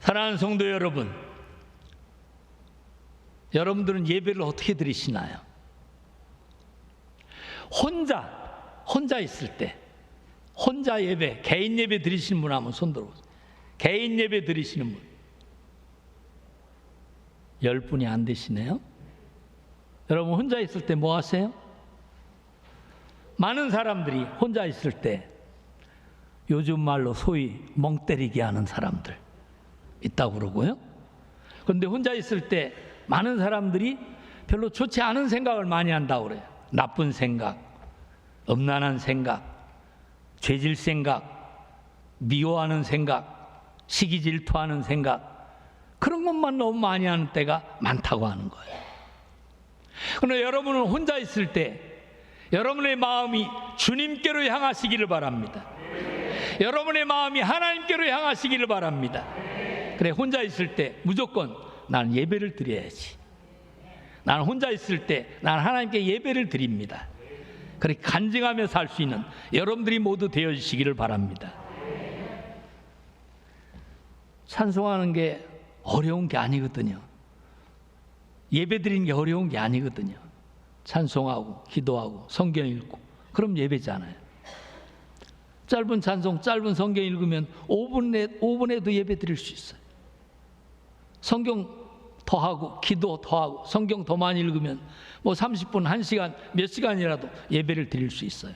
사랑하는 성도 여러분, 여러분들은 예배를 어떻게 드리시나요? 혼자 있을 때, 혼자 예배, 개인 예배 드리시는 분 한번 손 들어보세요. 개인 예배 드리시는 분 10분이 안 되시네요. 여러분 혼자 있을 때 뭐 하세요? 많은 사람들이 혼자 있을 때 요즘 말로 소위 멍 때리게 하는 사람들 있다고 그러고요. 그런데 혼자 있을 때 많은 사람들이 별로 좋지 않은 생각을 많이 한다고 그래요. 나쁜 생각, 음란한 생각, 죄질 생각, 미워하는 생각, 시기 질투하는 생각, 그런 것만 너무 많이 하는 때가 많다고 하는 거예요. 그러나 여러분은 혼자 있을 때 여러분의 마음이 주님께로 향하시기를 바랍니다. 여러분의 마음이 하나님께로 향하시기를 바랍니다. 그래, 혼자 있을 때 무조건 나는 예배를 드려야지. 나는 혼자 있을 때 나는 하나님께 예배를 드립니다. 그렇게 간증하며 살 수 있는 여러분들이 모두 되어주시기를 바랍니다. 찬송하는 게 어려운 게 아니거든요. 예배 드리는 게 어려운 게 아니거든요. 찬송하고 기도하고 성경 읽고 그럼 예배잖아요. 짧은 찬송, 짧은 성경 읽으면 5분에도 예배 드릴 수 있어요. 성경 더 하고 기도 더 하고 성경 더 많이 읽으면 뭐 30분, 1시간, 몇 시간이라도 예배를 드릴 수 있어요.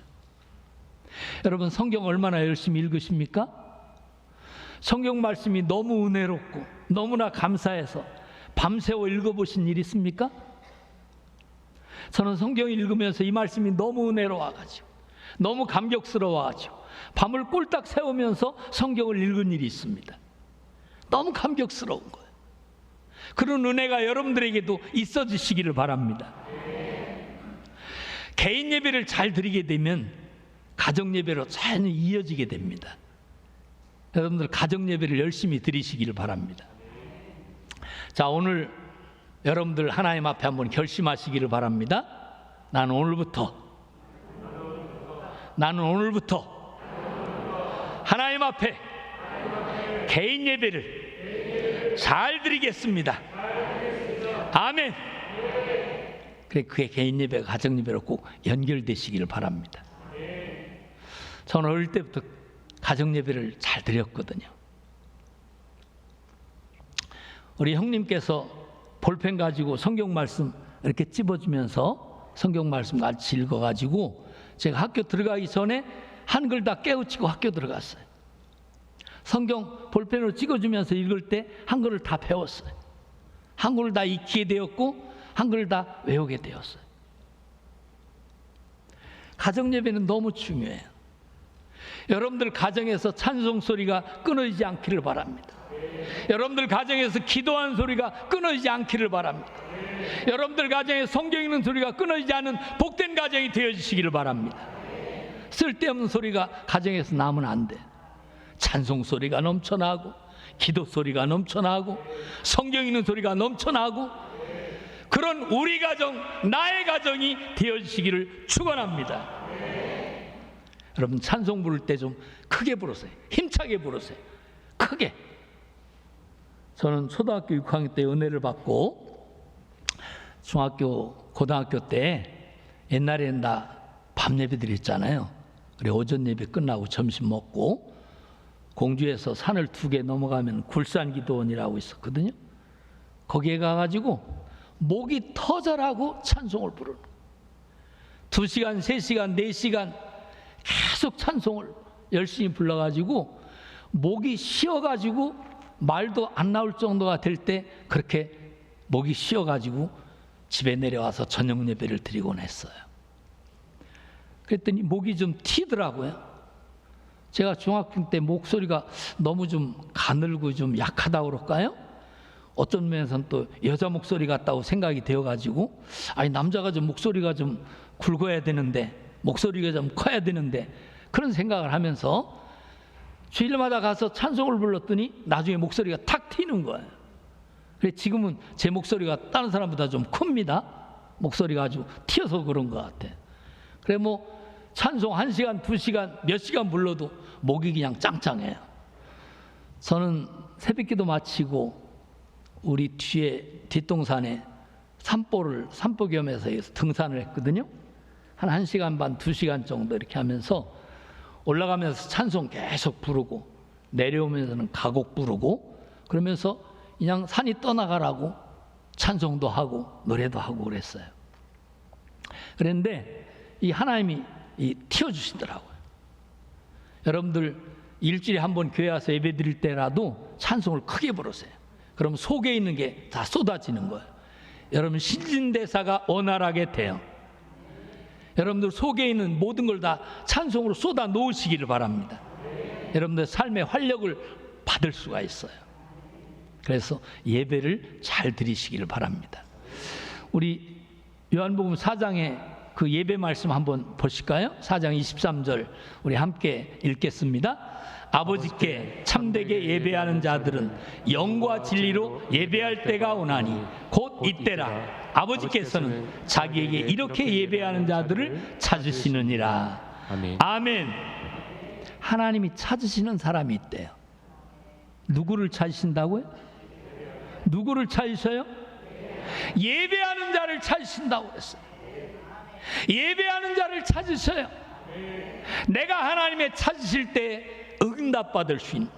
여러분 성경 얼마나 열심히 읽으십니까? 성경 말씀이 너무 은혜롭고 너무나 감사해서 밤새워 읽어보신 일 있습니까? 저는 성경 읽으면서 이 말씀이 너무 은혜로워가지고 너무 감격스러워가지고 밤을 꼴딱 새우면서 성경을 읽은 일이 있습니다. 너무 감격스러운 거예요. 그런 은혜가 여러분들에게도 있어 주시기를 바랍니다. 개인 예배를 잘 드리게 되면 가정 예배로 잘 이어지게 됩니다. 여러분들 가정 예배를 열심히 드리시기를 바랍니다. 자, 오늘 여러분들 하나님 앞에 한번 결심하시기를 바랍니다. 나는 오늘부터 하나님 앞에 개인 예배를 잘 드리겠습니다. 아멘. 그래, 그게 개인 예배가 가정 예배로 꼭 연결되시기를 바랍니다. 저는 어릴 때부터 가정 예배를 잘 드렸거든요. 우리 형님께서 볼펜 가지고 성경 말씀 이렇게 찝어주면서 성경 말씀 같이 읽어가지고 제가 학교 들어가기 전에 한글 다 깨우치고 학교 들어갔어요. 성경 볼펜으로 찍어주면서 읽을 때 한글을 다 배웠어요. 한글을 다 익히게 되었고 한글을 다 외우게 되었어요. 가정 예배는 너무 중요해요. 여러분들 가정에서 찬송 소리가 끊어지지 않기를 바랍니다. 여러분들 가정에서 기도하는 소리가 끊어지지 않기를 바랍니다. 여러분들 가정에 성경 읽는 소리가 끊어지지 않은 복된 가정이 되어주시기를 바랍니다. 쓸데없는 소리가 가정에서 나면 안 돼. 찬송 소리가 넘쳐나고 기도 소리가 넘쳐나고 성경 읽는 소리가 넘쳐나고 그런 우리 가정, 나의 가정이 되어주시기를 축원합니다. 여러분 찬송 부를 때 좀 크게 부르세요. 힘차게 부르세요. 크게. 저는 초등학교 6학년 때 은혜를 받고 중학교, 고등학교 때 옛날에는 다 밤 예배 드렸잖아요. 그래 오전 예배 끝나고 점심 먹고 공주에서 산을 2개 넘어가면 굴산기도원이라고 있었거든요. 거기에 가가지고 목이 터져라고 찬송을 부르는 2시간, 3시간, 4시간 계속 찬송을 열심히 불러가지고 목이 쉬어가지고 말도 안 나올 정도가 될 때 그렇게 목이 쉬어가지고 집에 내려와서 저녁 예배를 드리곤 했어요. 그랬더니 목이 좀 튀더라고요. 제가 중학교 때 목소리가 너무 좀 가늘고 좀 약하다고 그럴까요? 어떤 면에서는 또 여자 목소리 같다고 생각이 되어가지고 아니 남자가 좀 목소리가 좀 굵어야 되는데 목소리가 좀 커야 되는데 그런 생각을 하면서 주일마다 가서 찬송을 불렀더니 나중에 목소리가 탁 튀는 거예요. 그래서 지금은 제 목소리가 다른 사람보다 좀 큽니다. 목소리가 아주 튀어서 그런 것 같아요. 그래 뭐 찬송 1시간, 2시간, 몇 시간 불러도 목이 그냥 짱짱해요. 저는 새벽기도 마치고 우리 뒤에 뒷동산에 산보겸에서 등산을 했거든요. 한 1시간 반, 2시간 정도 이렇게 하면서 올라가면서 찬송 계속 부르고 내려오면서는 가곡 부르고 그러면서 그냥 산이 떠나가라고 찬송도 하고 노래도 하고 그랬어요. 그런데 이 하나님이 튀어주시더라고요. 여러분들 일주일에 한 번 교회 와서 예배 드릴 때라도 찬송을 크게 부르세요. 그럼 속에 있는 게 다 쏟아지는 거예요. 여러분 신진대사가 원활하게 돼요. 여러분들 속에 있는 모든 걸 다 찬송으로 쏟아 놓으시기를 바랍니다. 여러분들 삶의 활력을 받을 수가 있어요. 그래서 예배를 잘 드리시기를 바랍니다. 우리 요한복음 4장에 그 예배 말씀 한번 보실까요? 4장 23절 우리 함께 읽겠습니다. 아버지께 참되게 예배하는 자들은 영과 진리로 예배할 때가 오나니 곧 이때라. 아버지께서는 자기에게 이렇게 예배하는 자들을 찾으시느니라. 아멘. 하나님이 찾으시는 사람이 있대요. 누구를 찾으신다고요? 누구를 찾으셔요? 예배하는 자를 찾으신다고 그랬어요. 예배하는 자를 찾으셔요. 내가 하나님의 찾으실 때 응답받을 수 있는,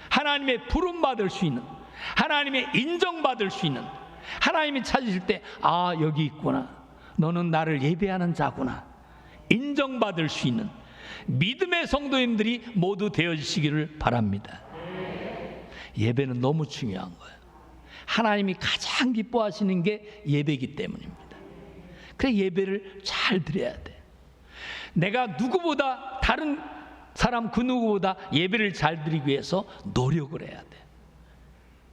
하나님의 부름받을 수 있는, 하나님의 인정받을 수 있는, 하나님이 찾으실 때 아 여기 있구나, 너는 나를 예배하는 자구나 인정받을 수 있는 믿음의 성도님들이 모두 되어지시기를 바랍니다. 예배는 너무 중요한 거예요. 하나님이 가장 기뻐하시는 게 예배이기 때문입니다. 그래서 예배를 잘 드려야 돼. 내가 누구보다 다른 사람 그 누구보다 예배를 잘 드리기 위해서 노력을 해야 돼.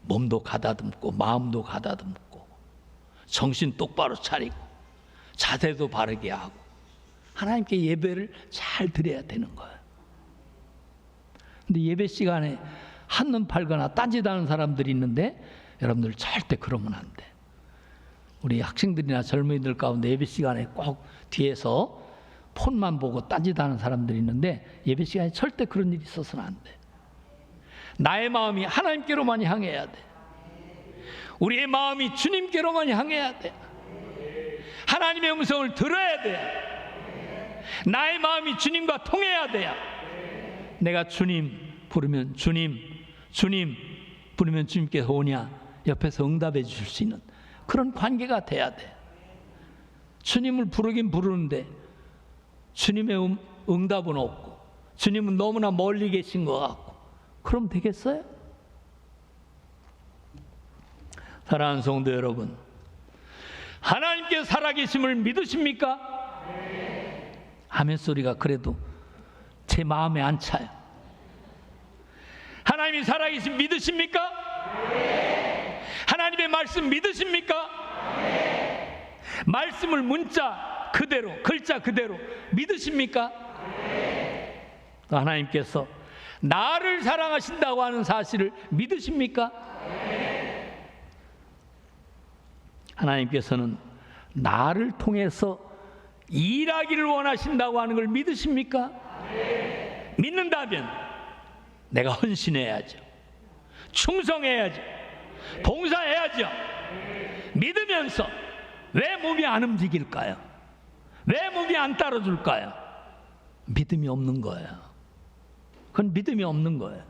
몸도 가다듬고 마음도 가다듬고 정신 똑바로 차리고 자세도 바르게 하고 하나님께 예배를 잘 드려야 되는 거예요. 근데 예배 시간에 한눈 팔거나 딴짓하는 사람들이 있는데 여러분들 절대 그러면 안 돼. 우리 학생들이나 젊은이들 가운데 예배 시간에 꼭 뒤에서 폰만 보고 딴짓하는 사람들이 있는데 예배 시간에 절대 그런 일이 있어서는 안 돼. 나의 마음이 하나님께로만 향해야 돼. 우리의 마음이 주님께로만 향해야 돼. 하나님의 음성을 들어야 돼. 나의 마음이 주님과 통해야 돼. 내가 주님 부르면 주님, 주님 부르면 주님께서 오냐, 옆에서 응답해 주실 수 있는 그런 관계가 돼야 돼. 주님을 부르긴 부르는데 주님의 응답은 없고 주님은 너무나 멀리 계신 것 같고 그럼 되겠어요? 사랑하는 성도 여러분, 하나님께 살아계심을 믿으십니까? 아멘 소리가 그래도 제 마음에 안 차요. 하나님이 살아계심 믿으십니까? 하나님의 말씀 믿으십니까? 말씀을 문자 그대로, 글자 그대로 믿으십니까? 또 하나님께서 나를 사랑하신다고 하는 사실을 믿으십니까? 하나님께서는 나를 통해서 일하기를 원하신다고 하는 걸 믿으십니까? 믿는다면 내가 헌신해야죠. 충성해야죠. 봉사해야죠. 믿으면서 왜 몸이 안 움직일까요? 왜 몸이 안 따라줄까요? 믿음이 없는 거예요. 그건 믿음이 없는 거예요.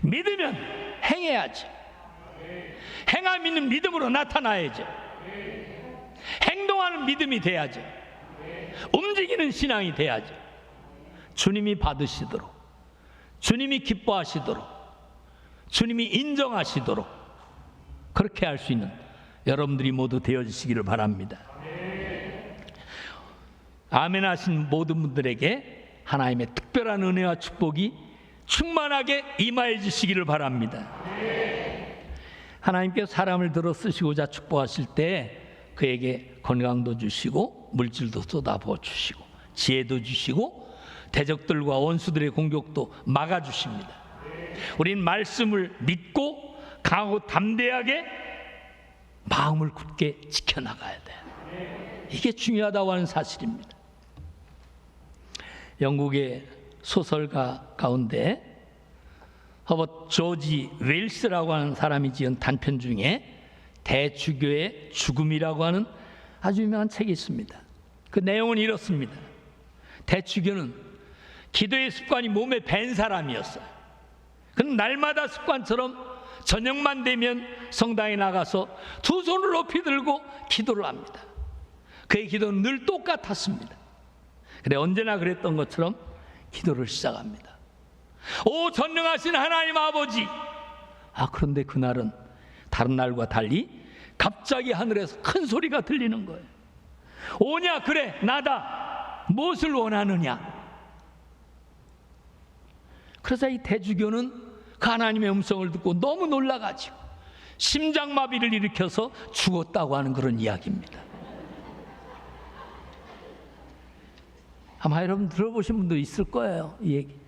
믿으면 행해야지. 행함 있는 믿음으로 나타나야죠. 행동하는 믿음이 돼야죠. 움직이는 신앙이 돼야죠. 주님이 받으시도록, 주님이 기뻐하시도록, 주님이 인정하시도록 그렇게 할 수 있는 여러분들이 모두 되어주시기를 바랍니다. 아멘 하신 모든 분들에게 하나님의 특별한 은혜와 축복이 충만하게 임하여 주시기를 바랍니다. 하나님께서 사람을 들어 쓰시고자 축복하실 때 그에게 건강도 주시고 물질도 쏟아부어 주시고 지혜도 주시고 대적들과 원수들의 공격도 막아주십니다. 우린 말씀을 믿고 강하고 담대하게 마음을 굳게 지켜나가야 돼요. 이게 중요하다고 하는 사실입니다. 영국의 소설가 가운데 허버트 조지 웰스라고 하는 사람이 지은 단편 중에 대주교의 죽음이라고 하는 아주 유명한 책이 있습니다. 그 내용은 이렇습니다. 대주교는 기도의 습관이 몸에 밴 사람이었어요. 그는 날마다 습관처럼 저녁만 되면 성당에 나가서 두 손을 높이 들고 기도를 합니다. 그의 기도는 늘 똑같았습니다. 그래, 언제나 그랬던 것처럼 기도를 시작합니다. 오 전능하신 하나님 아버지. 그런데 그날은 다른 날과 달리 갑자기 하늘에서 큰 소리가 들리는 거예요. 오냐, 그래 나다. 무엇을 원하느냐. 그래서 이 대주교는 그 하나님의 음성을 듣고 너무 놀라가지고 심장마비를 일으켜서 죽었다고 하는 그런 이야기입니다. 아마 여러분 들어보신 분도 있을 거예요, 이 얘기.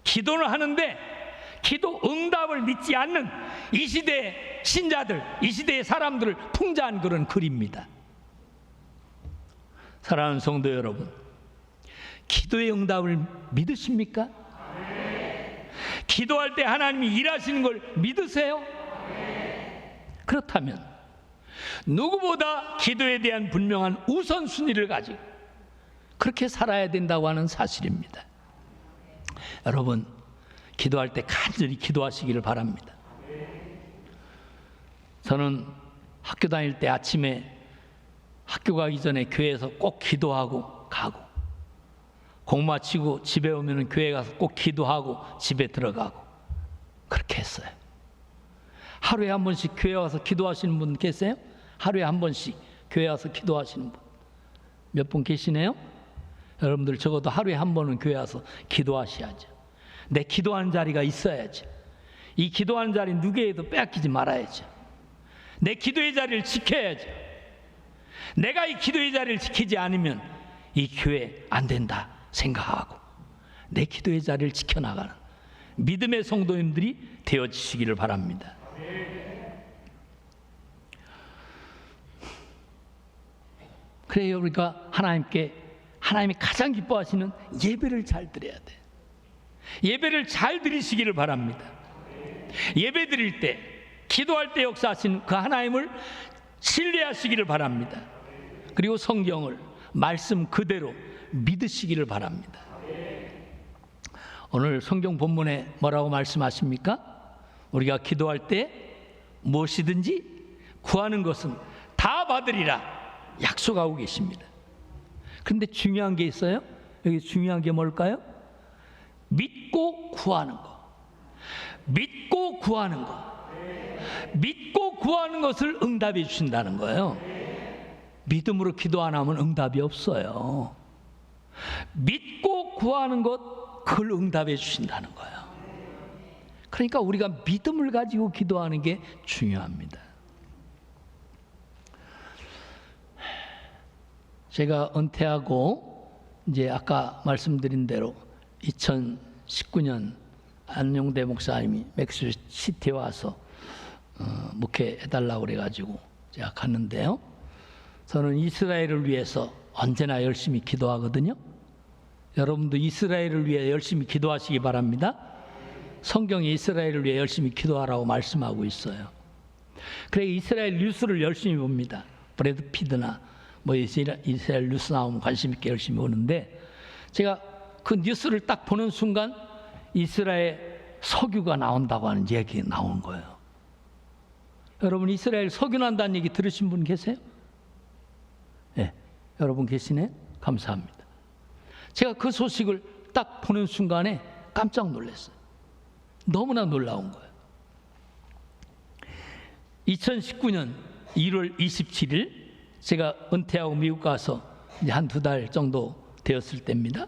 기도를 하는데 기도 응답을 믿지 않는 이 시대의 신자들, 이 시대의 사람들을 풍자한 그런 글입니다. 사랑하는 성도 여러분, 기도의 응답을 믿으십니까? 기도할 때 하나님이 일하시는 걸 믿으세요? 그렇다면 누구보다 기도에 대한 분명한 우선순위를 가지고 그렇게 살아야 된다고 하는 사실입니다. 여러분, 기도할 때 간절히 기도하시기를 바랍니다. 저는 학교 다닐 때 아침에 학교 가기 전에 교회에서 꼭 기도하고 가고, 공 마치고 집에 오면 교회 가서 꼭 기도하고 집에 들어가고 그렇게 했어요. 하루에 한 번씩 교회 와서 기도하시는 분 계세요? 하루에 한 번씩 교회 와서 기도하시는 분 몇 분 계시네요? 여러분들 적어도 하루에 한 번은 교회 와서 기도하셔야죠. 내 기도하는 자리가 있어야죠. 이 기도하는 자리 누구에도 빼앗기지 말아야죠. 내 기도의 자리를 지켜야죠. 내가 이 기도의 자리를 지키지 않으면 이 교회 안 된다 생각하고 내 기도의 자리를 지켜나가는 믿음의 성도님들이 되어지시기를 바랍니다. 그래요, 우리가 하나님이 가장 기뻐하시는 예배를 잘 드려야 돼. 예배를 잘 드리시기를 바랍니다. 예배 드릴 때, 기도할 때 역사하시는 그 하나님을 신뢰하시기를 바랍니다. 그리고 성경을 말씀 그대로 믿으시기를 바랍니다. 오늘 성경 본문에 뭐라고 말씀하십니까? 우리가 기도할 때 무엇이든지 구하는 것은 다 받으리라 약속하고 계십니다. 그런데 중요한 게 있어요. 여기 중요한 게 뭘까요? 믿고 구하는 것. 믿고 구하는 것. 믿고 구하는 것을 응답해 주신다는 거예요. 믿음으로 기도 안 하면 응답이 없어요. 믿고 구하는 것, 그걸 응답해 주신다는 거예요. 그러니까 우리가 믿음을 가지고 기도하는 게 중요합니다. 제가 은퇴하고 이제 아까 말씀드린 대로 2019년 안용대 목사님이 멕시코시티에 와서 목회해달라고 그래가지고 제가 갔는데요. 저는 이스라엘을 위해서 언제나 열심히 기도하거든요. 여러분도 이스라엘을 위해 열심히 기도하시기 바랍니다. 성경이 이스라엘을 위해 열심히 기도하라고 말씀하고 있어요. 그래 이스라엘 뉴스를 열심히 봅니다. 브래드 피드나 이스라엘 뉴스 나오면 관심 있게 열심히 보는데, 제가 그 뉴스를 딱 보는 순간 이스라엘 석유가 나온다고 하는 얘기가 나오는 거예요. 여러분 이스라엘 석유 난다는 얘기 들으신 분 계세요? 네, 여러분 계시네? 감사합니다. 제가 그 소식을 딱 보는 순간에 깜짝 놀랐어요. 너무나 놀라운 거예요. 2019년 1월 27일 제가 은퇴하고 미국 가서 이제 한 2달 정도 되었을 때입니다.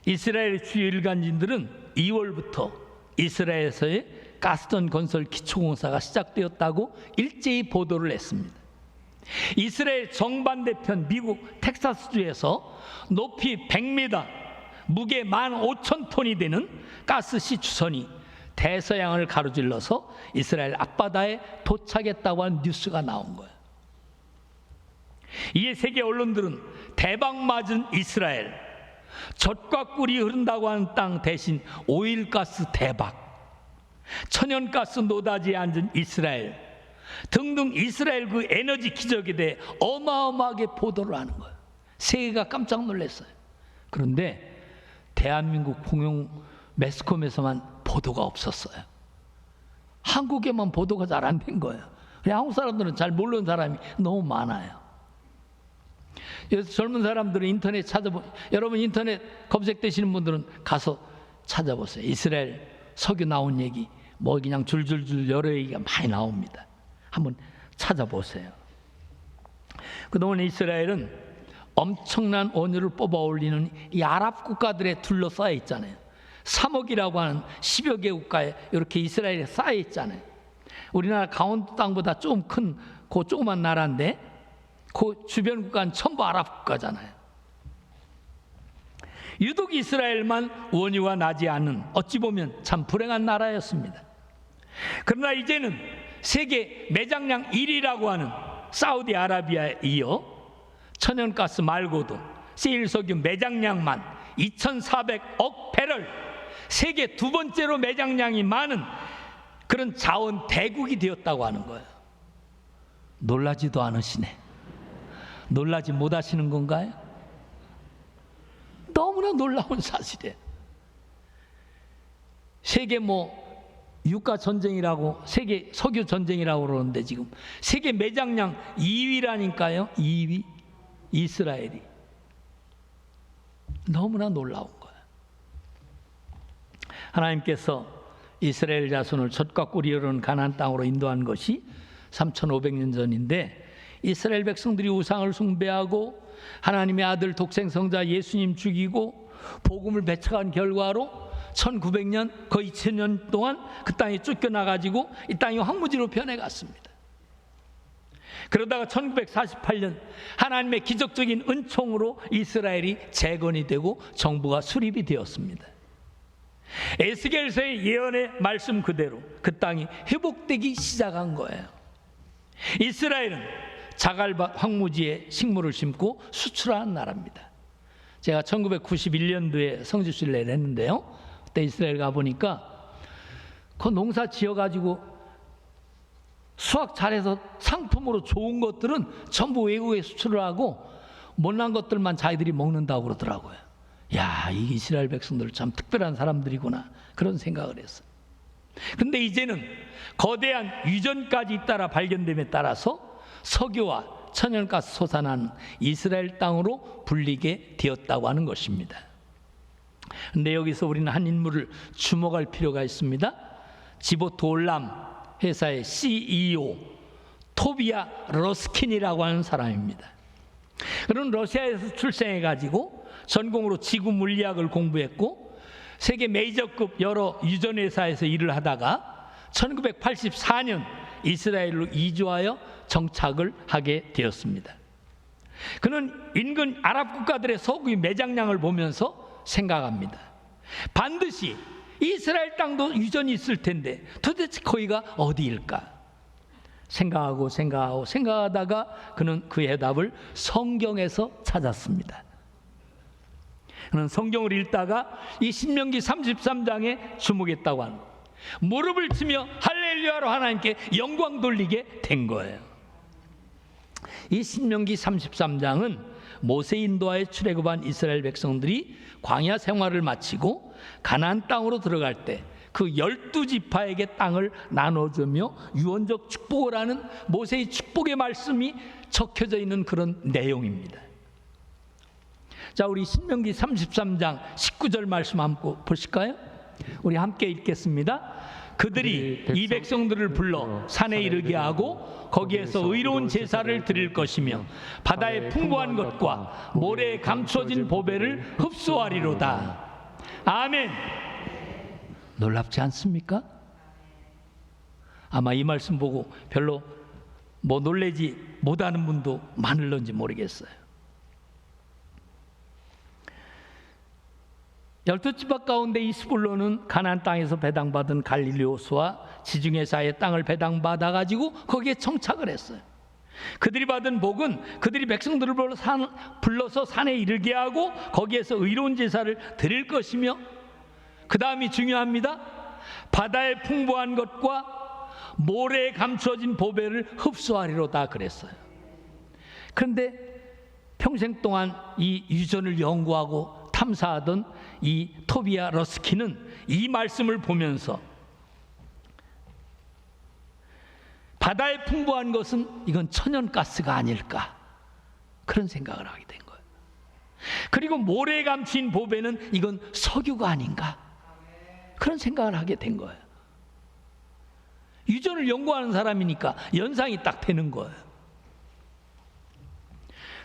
이스라엘 주요 일간지들은 2월부터 이스라엘에서의 가스전 건설 기초공사가 시작되었다고 일제히 보도를 했습니다. 이스라엘 정반대편 미국 텍사스주에서 높이 100m, 무게 15,000톤이 되는 가스시 주선이 대서양을 가로질러서 이스라엘 앞바다에 도착했다고 하는 뉴스가 나온 거예요. 이에 세계 언론들은 대박 맞은 이스라엘, 젖과 꿀이 흐른다고 하는 땅 대신 오일가스 대박, 천연가스 노다지에 앉은 이스라엘 등등, 이스라엘 그 에너지 기적에 대해 어마어마하게 보도를 하는 거예요. 세계가 깜짝 놀랐어요. 그런데 대한민국 공영 매스컴에서만 보도가 없었어요. 한국에만 보도가 잘 안 된 거예요. 한국 사람들은 잘 모르는 사람이 너무 많아요. 그래서 젊은 사람들은 인터넷 여러분 인터넷 검색되시는 분들은 가서 찾아보세요. 이스라엘 석유 나온 얘기 뭐 그냥 줄줄줄 여러 얘기가 많이 나옵니다. 한번 찾아보세요. 그동안 이스라엘은 엄청난 원유를 뽑아 올리는 이 아랍 국가들에 둘러싸여 있잖아요. 3억이라고 하는 10여 개 국가에 이렇게 이스라엘에 쌓여 있잖아요. 우리나라 강원도 땅보다 좀 큰 그 조그만 나라인데 그 주변 국가는 전부 아랍 국가잖아요. 유독 이스라엘만 원유가 나지 않은, 어찌 보면 참 불행한 나라였습니다. 그러나 이제는 세계 매장량 1위라고 하는 사우디아라비아에 이어 천연가스 말고도 세일석유 매장량만 2,400억 배럴, 세계 두 번째로 매장량이 많은 그런 자원 대국이 되었다고 하는 거예요. 놀라지도 않으시네. 놀라지 못하시는 건가요? 너무나 놀라운 사실이에요. 세계 유가 전쟁이라고, 세계 석유 전쟁이라고 그러는데 지금 세계 매장량 2위라니까요. 2위 이스라엘이. 너무나 놀라운 거예요. 하나님께서 이스라엘 자손을 젖과 꿀이 흐르는 가나안 땅으로 인도한 것이 3,500년 전인데, 이스라엘 백성들이 우상을 숭배하고 하나님의 아들 독생성자 예수님 죽이고 복음을 배척한 결과로 1900년 거의 2000년 동안 그 땅에 쫓겨나가지고 이 땅이 황무지로 변해갔습니다. 그러다가 1948년 하나님의 기적적인 은총으로 이스라엘이 재건이 되고 정부가 수립이 되었습니다. 에스겔서의 예언의 말씀 그대로 그 땅이 회복되기 시작한 거예요. 이스라엘은 자갈밭 황무지에 식물을 심고 수출하는 나라입니다. 제가 1991년도에 성지순례를 했는데요, 그때 이스라엘 가보니까 그 농사 지어가지고 수확 잘해서 상품으로 좋은 것들은 전부 외국에 수출을 하고 못난 것들만 자기들이 먹는다고 그러더라고요. 야, 이 이스라엘 백성들 참 특별한 사람들이구나, 그런 생각을 했어요. 근데 이제는 거대한 유전까지 잇따라 발견됨에 따라서 석유와 천연가스 솟아나는 이스라엘 땅으로 불리게 되었다고 하는 것입니다. 근데 여기서 우리는 한 인물을 주목할 필요가 있습니다. 지보톨람 회사의 CEO 토비아 러스킨이라고 하는 사람입니다. 그는 러시아에서 출생해가지고 전공으로 지구 물리학을 공부했고 세계 메이저급 여러 유전회사에서 일을 하다가 1984년 이스라엘로 이주하여 정착을 하게 되었습니다. 그는 인근 아랍 국가들의 석유 매장량을 보면서 생각합니다. 반드시 이스라엘 땅도 유전이 있을 텐데 도대체 거기가 어디일까? 생각하다가 그는 그 해답을 성경에서 찾았습니다. 그는 성경을 읽다가 이 신명기 33장에 주목했다고 하는 거예요. 무릎을 치며 할렐루야로 하나님께 영광 돌리게 된 거예요. 이 신명기 33장은 모세 인도하에 출애굽한 이스라엘 백성들이 광야 생활을 마치고 가나안 땅으로 들어갈 때 그 12지파에게 땅을 나눠주며 유언적 축복을 하는 모세의 축복의 말씀이 적혀져 있는 그런 내용입니다. 자, 우리 신명기 33장 19절 말씀 한번 보실까요? 우리 함께 읽겠습니다. 그들이 이 백성들을 불러 산에 이르게 하고 거기에서 의로운 제사를 드릴 것이며 바다의 풍부한 것과 모래에 감추어진 보배를 흡수하리로다. 아멘. 놀랍지 않습니까? 아마 이 말씀 보고 별로 놀라지 못하는 분도 많을런지 모르겠어요. 12지파 가운데 이 스불론은 가나안 땅에서 배당받은 갈릴리 호수와 지중해 사이의 땅을 배당받아 가지고 거기에 정착을 했어요. 그들이 받은 복은 그들이 백성들을 불러서 산에 이르게 하고 거기에서 의로운 제사를 드릴 것이며, 그 다음이 중요합니다. 바다의 풍부한 것과 모래에 감추어진 보배를 흡수하리로다 그랬어요. 그런데 평생 동안 이 유전을 연구하고 탐사하던 이 토비아 러스키는 이 말씀을 보면서 바다에 풍부한 것은 이건 천연가스가 아닐까, 그런 생각을 하게 된 거예요. 그리고 모래에 감춘 보배는 이건 석유가 아닌가, 그런 생각을 하게 된 거예요. 유전을 연구하는 사람이니까 연상이 딱 되는 거예요.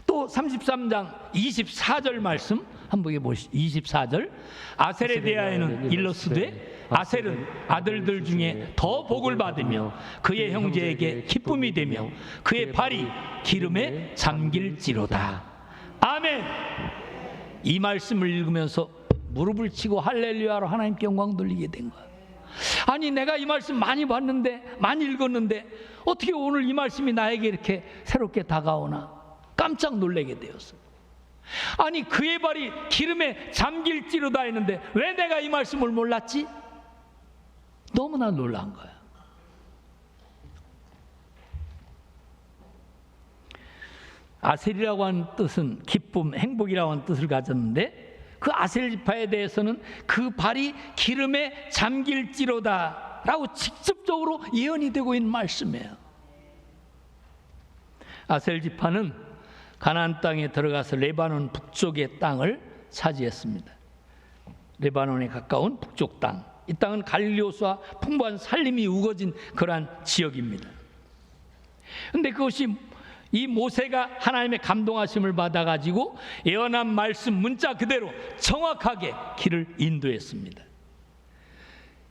또 33장 24절 말씀 한번 보시죠. 24절, 아셀에 대하여는 일러스되 아셀은 아들들 중에 더 복을 받으며 그의 형제에게 기쁨이 되며 그의 발이 기름에 잠길지로다. 아멘. 이 말씀을 읽으면서 무릎을 치고 할렐루야로 하나님께 영광 돌리게 된 거예요. 아니, 내가 이 말씀 많이 봤는데, 많이 읽었는데 어떻게 오늘 이 말씀이 나에게 이렇게 새롭게 다가오나 깜짝 놀라게 되었어요. 아니, 그의 발이 기름에 잠길지로다 했는데 왜 내가 이 말씀을 몰랐지? 너무나 놀란 거예요. 아셀이라고 하는 뜻은 기쁨, 행복이라고 하는 뜻을 가졌는데, 그 아셀 지파에 대해서는 그 발이 기름에 잠길지로다 라고 직접적으로 예언이 되고 있는 말씀이에요. 아셀 지파는 가나안 땅에 들어가서 레바논 북쪽의 땅을 차지했습니다. 레바논에 가까운 북쪽 땅, 이 땅은 갈릴리 호수와 풍부한 산림이 우거진 그러한 지역입니다. 그런데 그것이 이 모세가 하나님의 감동하심을 받아가지고 예언한 말씀 문자 그대로 정확하게 길을 인도했습니다.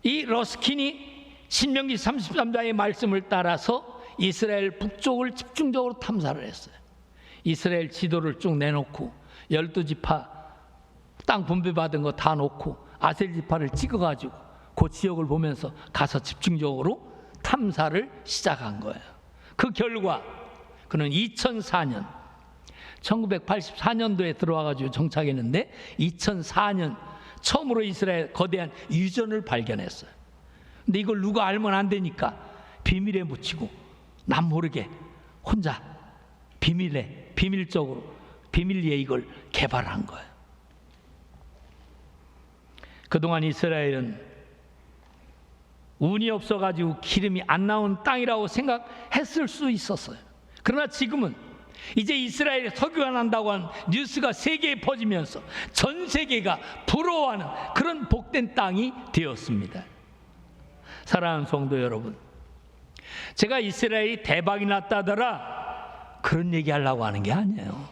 이 러스킨이 신명기 33장의 말씀을 따라서 이스라엘 북쪽을 집중적으로 탐사를 했어요. 이스라엘 지도를 쭉 내놓고 12지파 땅 분배받은 거 다 놓고 아셀 지파를 찍어가지고 그 지역을 보면서 가서 집중적으로 탐사를 시작한 거예요. 그 결과 그는 2004년 1984년도에 들어와가지고 정착했는데 2004년 처음으로 이스라엘 거대한 유전을 발견했어요. 근데 이걸 누가 알면 안 되니까 비밀에 묻히고 남 모르게 혼자 비밀적으로 비밀리에 이걸 개발한 거예요. 그동안 이스라엘은 운이 없어가지고 기름이 안 나온 땅이라고 생각했을 수 있었어요. 그러나 지금은 이제 이스라엘에 석유가 난다고 하는 뉴스가 세계에 퍼지면서 전 세계가 부러워하는 그런 복된 땅이 되었습니다. 사랑하는 성도 여러분, 제가 이스라엘이 대박이 났다더라 그런 얘기하려고 하는 게 아니에요.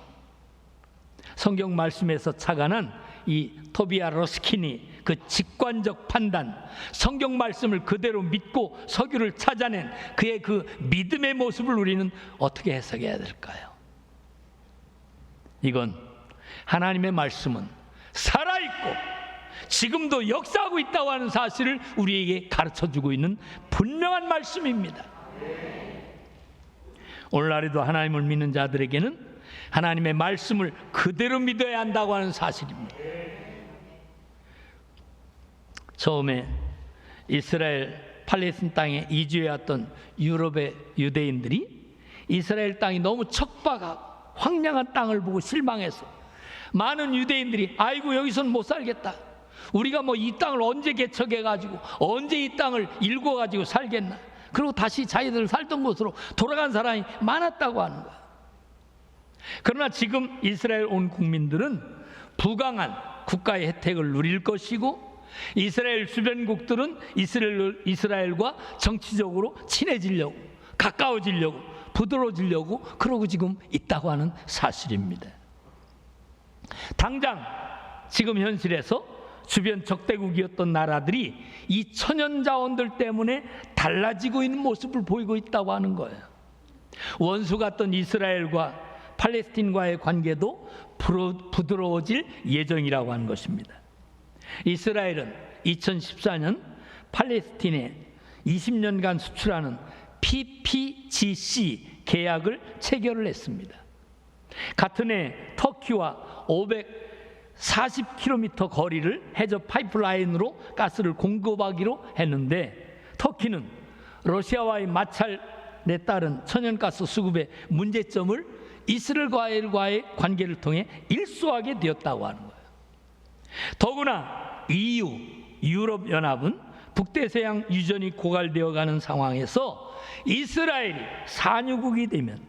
성경 말씀에서 착안한 이 토비아 러스킨이 그 직관적 판단, 성경 말씀을 그대로 믿고 석유를 찾아낸 그의 그 믿음의 모습을 우리는 어떻게 해석해야 될까요? 이건 하나님의 말씀은 살아있고 지금도 역사하고 있다고 하는 사실을 우리에게 가르쳐주고 있는 분명한 말씀입니다. 오늘날에도 하나님을 믿는 자들에게는 하나님의 말씀을 그대로 믿어야 한다고 하는 사실입니다. 처음에 이스라엘 팔레스타인 땅에 이주해왔던 유럽의 유대인들이 이스라엘 땅이 너무 척박하고 황량한 땅을 보고 실망해서 많은 유대인들이 아이고 여기서는 못 살겠다, 우리가 뭐 이 땅을 언제 개척해가지고 언제 이 땅을 일궈가지고 살겠나, 그리고 다시 자기들 살던 곳으로 돌아간 사람이 많았다고 하는 거야. 그러나 지금 이스라엘 온 국민들은 부강한 국가의 혜택을 누릴 것이고 이스라엘 주변국들은 이스라엘과 정치적으로 친해지려고, 가까워지려고, 부드러워지려고 그러고 지금 있다고 하는 사실입니다. 당장 지금 현실에서 주변 적대국이었던 나라들이 이 천연자원들 때문에 달라지고 있는 모습을 보이고 있다고 하는 거예요. 원수 같던 이스라엘과 팔레스틴과의 관계도 부드러워질 예정이라고 하는 것입니다. 이스라엘은 2014년 팔레스틴에 20년간 수출하는 PPGC 계약을 체결을 했습니다. 같은 해 터키와 540km 거리를 해저 파이프라인으로 가스를 공급하기로 했는데, 터키는 러시아와의 마찰에 따른 천연가스 수급의 문제점을 이스라엘과의 관계를 통해 일소하게 되었다고 하는 거예요. 더구나 EU, 유럽연합은 북대서양 유전이 고갈되어가는 상황에서 이스라엘이 산유국이 되면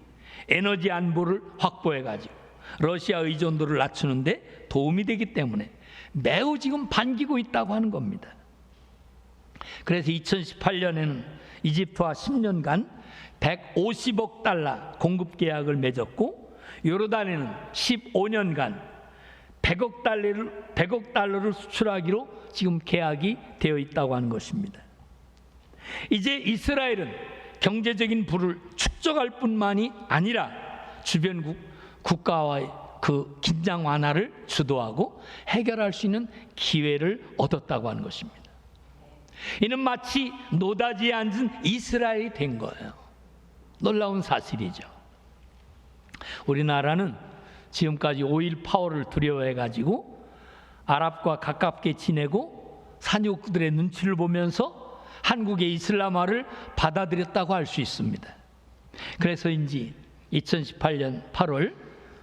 에너지 안보를 확보해가지고 러시아 의존도를 낮추는데 도움이 되기 때문에 매우 지금 반기고 있다고 하는 겁니다. 그래서 2018년에는 이집트와 10년간 150억 달러 공급 계약을 맺었고, 요르단에는 15년간 100억 달러를 수출하기로 지금 계약이 되어 있다고 하는 것입니다. 이제 이스라엘은 경제적인 부를 축적할 뿐만이 아니라 주변 국가와의 그 긴장 완화를 주도하고 해결할 수 있는 기회를 얻었다고 하는 것입니다. 이는 마치 노다지에 앉은 이스라엘이 된 거예요. 놀라운 사실이죠. 우리나라는 지금까지 5.1 파워를 두려워해가지고 아랍과 가깝게 지내고 산유국들의 눈치를 보면서 한국의 이슬람화를 받아들였다고 할 수 있습니다. 그래서인지 2018년 8월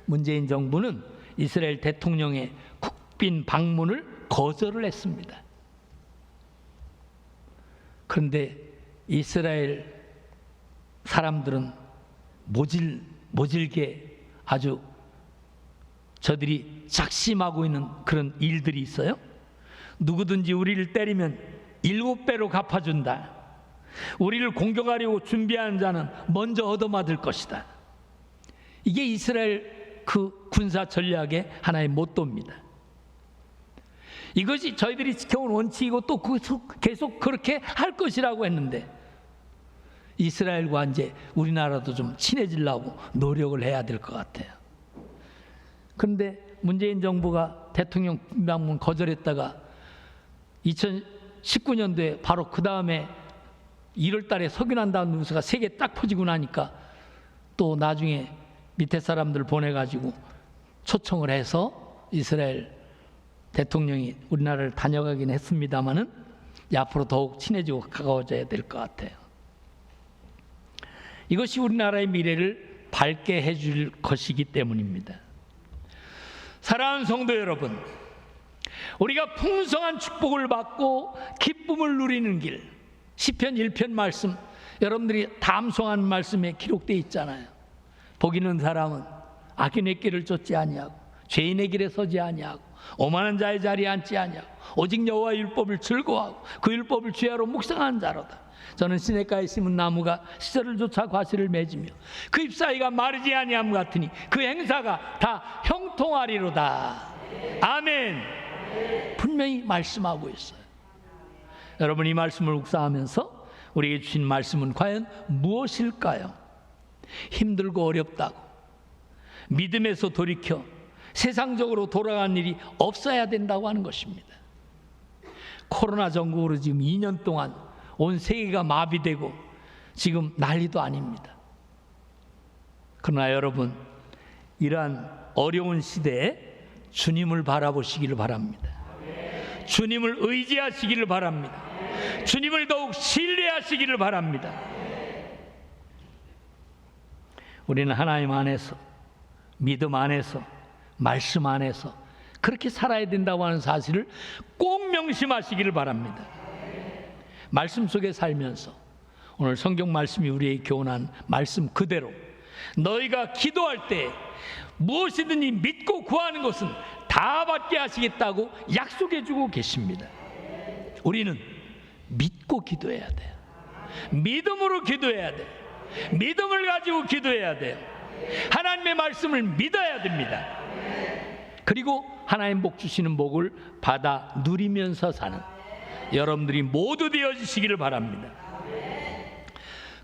문재인 정부는 이스라엘 대통령의 국빈 방문을 거절을 했습니다. 그런데 이스라엘 사람들은 모질게 아주 저들이 작심하고 있는 그런 일들이 있어요. 누구든지 우리를 때리면 7배로 갚아준다. 우리를 공격하려고 준비하는 자는 먼저 얻어맞을 것이다. 이게 이스라엘 그 군사 전략의 하나의 모토입니다. 이것이 저희들이 지켜온 원칙이고 또 계속 그렇게 할 것이라고 했는데, 이스라엘과 이제 우리나라도 좀 친해지려고 노력을 해야 될 것 같아요. 그런데 문재인 정부가 대통령 방문 거절했다가 2019년도에 바로 그 다음에 1월 달에 석윤한다는 뉴스가 세계 딱 퍼지고 나니까 또 나중에 밑에 사람들 보내가지고 초청을 해서 이스라엘 대통령이 우리나라를 다녀가긴 했습니다마는 앞으로 더욱 친해지고 가까워져야 될 것 같아요. 이것이 우리나라의 미래를 밝게 해줄 것이기 때문입니다. 사랑하는 성도 여러분, 우리가 풍성한 축복을 받고 기쁨을 누리는 길, 시편 1편 말씀, 여러분들이 다 암송한 말씀에 기록되어 있잖아요. 복 있는 사람은 악인의 길을 쫓지 아니하고 죄인의 길에 서지 아니하고 오만한 자의 자리에 앉지 아니하고 오직 여호와의 율법을 즐거워하고 그 율법을 주야로 묵상하는 자로다. 저는 시냇가에 심은 나무가 시절을 쫓아 과실을 맺으며 그 잎사이가 마르지 아니함 같으니 그 행사가 다 형통하리로다. 아멘. 분명히 말씀하고 있어요. 여러분, 이 말씀을 묵상하면서 우리에게 주신 말씀은 과연 무엇일까요? 힘들고 어렵다고 믿음에서 돌이켜 세상적으로 돌아가는 일이 없어야 된다고 하는 것입니다. 코로나 전국으로 지금 2년 동안 온 세계가 마비되고 지금 난리도 아닙니다. 그러나 여러분, 이러한 어려운 시대에 주님을 바라보시기를 바랍니다. 주님을 의지하시기를 바랍니다. 주님을 더욱 신뢰하시기를 바랍니다. 우리는 하나님 안에서, 믿음 안에서, 말씀 안에서 그렇게 살아야 된다고 하는 사실을 꼭 명심하시기를 바랍니다. 말씀 속에 살면서 오늘 성경 말씀이 우리에게 교훈한 말씀 그대로 너희가 기도할 때 무엇이든지 믿고 구하는 것은 다 받게 하시겠다고 약속해 주고 계십니다. 우리는 믿고 기도해야 돼요. 믿음으로 기도해야 돼요. 믿음을 가지고 기도해야 돼요. 하나님의 말씀을 믿어야 됩니다. 그리고 하나님 복 주시는 복을 받아 누리면서 사는 여러분들이 모두 되어주시기를 바랍니다.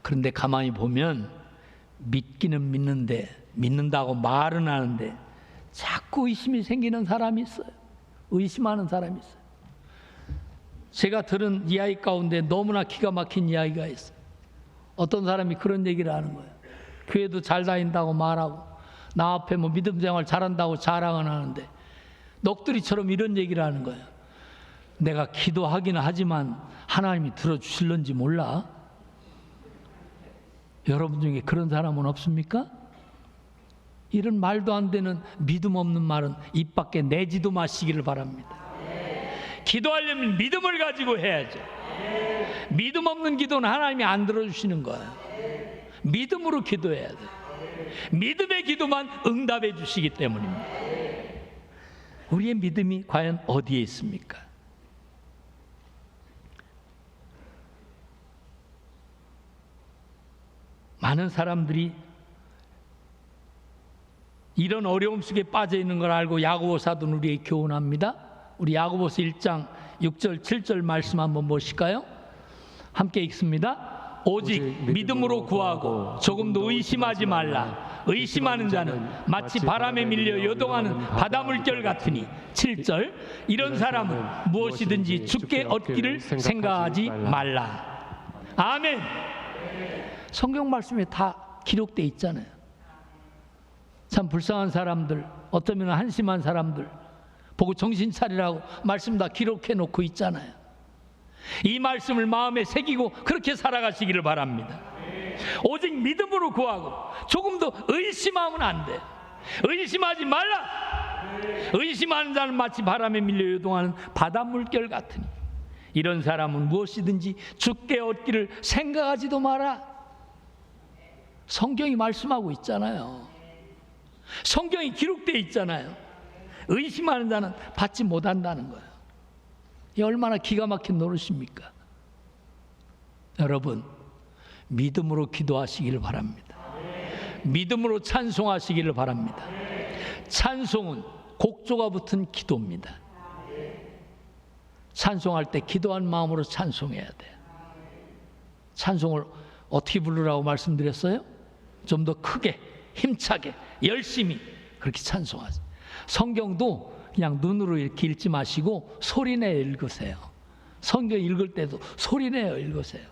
그런데 가만히 보면 믿기는 믿는데, 믿는다고 말은 하는데 자꾸 의심이 생기는 사람이 있어요. 의심하는 사람이 있어요. 제가 들은 이야기 가운데 너무나 기가 막힌 이야기가 있어요. 어떤 사람이 그런 얘기를 하는 거예요. 교회도 잘 다닌다고 말하고 나 앞에 뭐 믿음 생활 잘한다고 자랑은 하는데 넋두리처럼 이런 얘기를 하는 거예요. 내가 기도하기는 하지만 하나님이 들어주실런지 몰라. 여러분 중에 그런 사람은 없습니까? 이런 말도 안 되는 믿음 없는 말은 입 밖에 내지도 마시기를 바랍니다. 기도하려면 믿음을 가지고 해야죠. 믿음 없는 기도는 하나님이 안 들어주시는 거예요. 믿음으로 기도해야 돼요. 믿음의 기도만 응답해 주시기 때문입니다. 우리의 믿음이 과연 어디에 있습니까? 많은 사람들이 이런 어려움 속에 빠져 있는 걸 알고 야고보 사도는 우리에게 교훈합니다. 우리 야고보서 1장 6절 7절 말씀 한번 보실까요? 함께 읽습니다. 오직 믿음으로 구하고 조금도 의심하지 말라. 의심하는 자는 마치 바람에 밀려 요동하는 바닷물결 같으니. 7절 이런 사람은 무엇이든지 주께 얻기를 생각하지 말라. 아멘. 성경 말씀에 다 기록되어 있잖아요. 참 불쌍한 사람들, 어쩌면 한심한 사람들 보고 정신 차리라고 말씀 다 기록해 놓고 있잖아요. 이 말씀을 마음에 새기고 그렇게 살아가시기를 바랍니다. 오직 믿음으로 구하고 조금도 의심하면 안 돼. 의심하지 말라. 의심하는 자는 마치 바람에 밀려 요동하는 바닷물결 같으니. 이런 사람은 무엇이든지 주께 얻기를 생각하지도 마라. 성경이 말씀하고 있잖아요. 성경이 기록되어 있잖아요. 의심하는 자는 받지 못한다는 거예요. 이 얼마나 기가 막힌 노릇입니까? 여러분, 믿음으로 기도하시기를 바랍니다. 믿음으로 찬송하시기를 바랍니다. 찬송은 곡조가 붙은 기도입니다. 찬송할 때 기도한 마음으로 찬송해야 돼요. 찬송을 어떻게 부르라고 말씀드렸어요? 좀 더 크게, 힘차게, 열심히 그렇게 찬송하세요. 성경도 그냥 눈으로 이렇게 읽지 마시고 소리내어 읽으세요. 성경 읽을 때도 소리내어 읽으세요.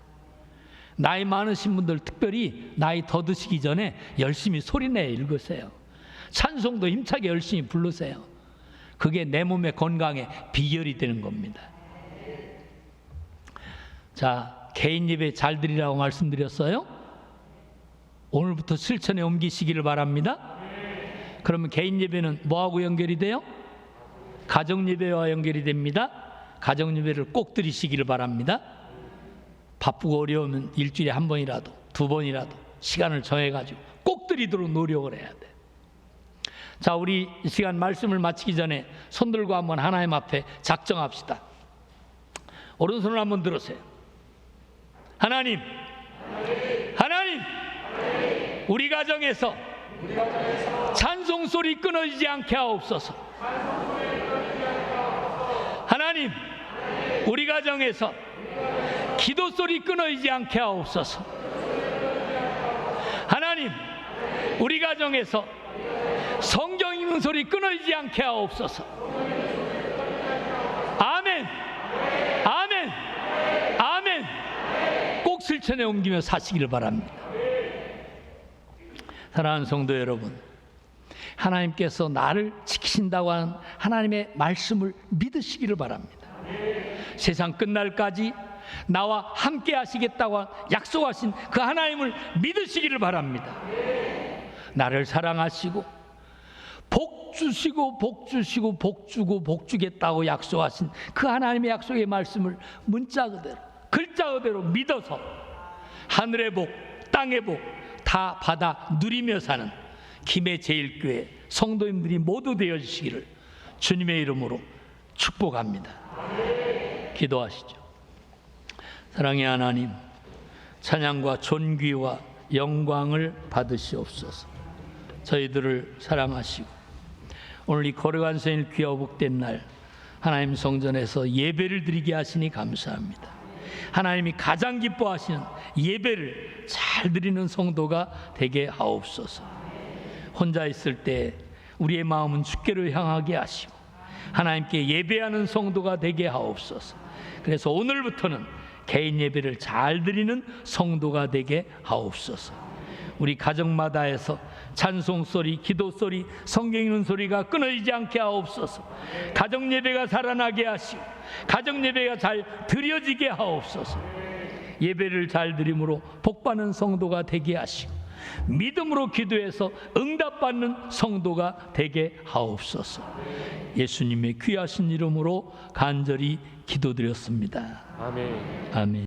나이 많으신 분들 특별히 나이 더 드시기 전에 열심히 소리내어 읽으세요. 찬송도 힘차게 열심히 부르세요. 그게 내 몸의 건강에 비결이 되는 겁니다. 자, 개인 예배 잘 드리라고 말씀드렸어요. 오늘부터 실천에 옮기시기를 바랍니다. 그러면 개인 예배는 뭐하고 연결이 돼요? 가정 예배와 연결이 됩니다. 가정 예배를 꼭 드리시기를 바랍니다. 바쁘고 어려우면 일주일에 한 번이라도 두 번이라도 시간을 정해가지고 꼭 드리도록 노력을 해야 돼. 자, 우리 이 시간 말씀을 마치기 전에 손 들고 한번 하나님 앞에 작정합시다. 오른손을 한번 들으세요. 하나님, 우리 가정에서 찬송 소리 끊어지지 않게 하옵소서. 하나님, 우리 가정에서 기도 소리 끊어지지 않게 하옵소서. 하나님, 우리 가정에서 성경 읽는 소리 끊어지지 않게 하옵소서. 아멘, 아멘, 아멘. 꼭 실천에 옮기며 사시기를 바랍니다. 사랑하는 성도 여러분, 하나님께서 나를 지키신다고 하는 하나님의 말씀을 믿으시기를 바랍니다. 세상 끝날까지 나와 함께 하시겠다고 약속하신 그 하나님을 믿으시기를 바랍니다. 나를 사랑하시고 복 주시고 복 주시고 복 주고 복 주겠다고 약속하신 그 하나님의 약속의 말씀을 문자 그대로 글자 그대로 믿어서 하늘의 복, 땅의 복 다 받아 누리며 사는 김해 제일교회 성도님들이 모두 되어주시기를 주님의 이름으로 축복합니다. 기도하시죠. 사랑의 하나님, 찬양과 존귀와 영광을 받으시옵소서. 저희들을 사랑하시고 오늘 이 거룩한 생일 귀하고 복된 날 하나님 성전에서 예배를 드리게 하시니 감사합니다. 하나님이 가장 기뻐하시는 예배를 잘 드리는 성도가 되게 하옵소서. 혼자 있을 때 우리의 마음은 주께로 향하게 하시고 하나님께 예배하는 성도가 되게 하옵소서. 그래서 오늘부터는 개인 예배를 잘 드리는 성도가 되게 하옵소서. 우리 가정마다에서 찬송 소리, 기도 소리, 성경 읽는 소리가 끊어지지 않게 하옵소서. 가정 예배가 살아나게 하시고 가정 예배가 잘 드려지게 하옵소서. 예배를 잘 드림으로 복받는 성도가 되게 하시고 믿음으로 기도해서 응답받는 성도가 되게 하옵소서. 예수님의 귀하신 이름으로 간절히 기도드렸습니다. 아멘. 아멘.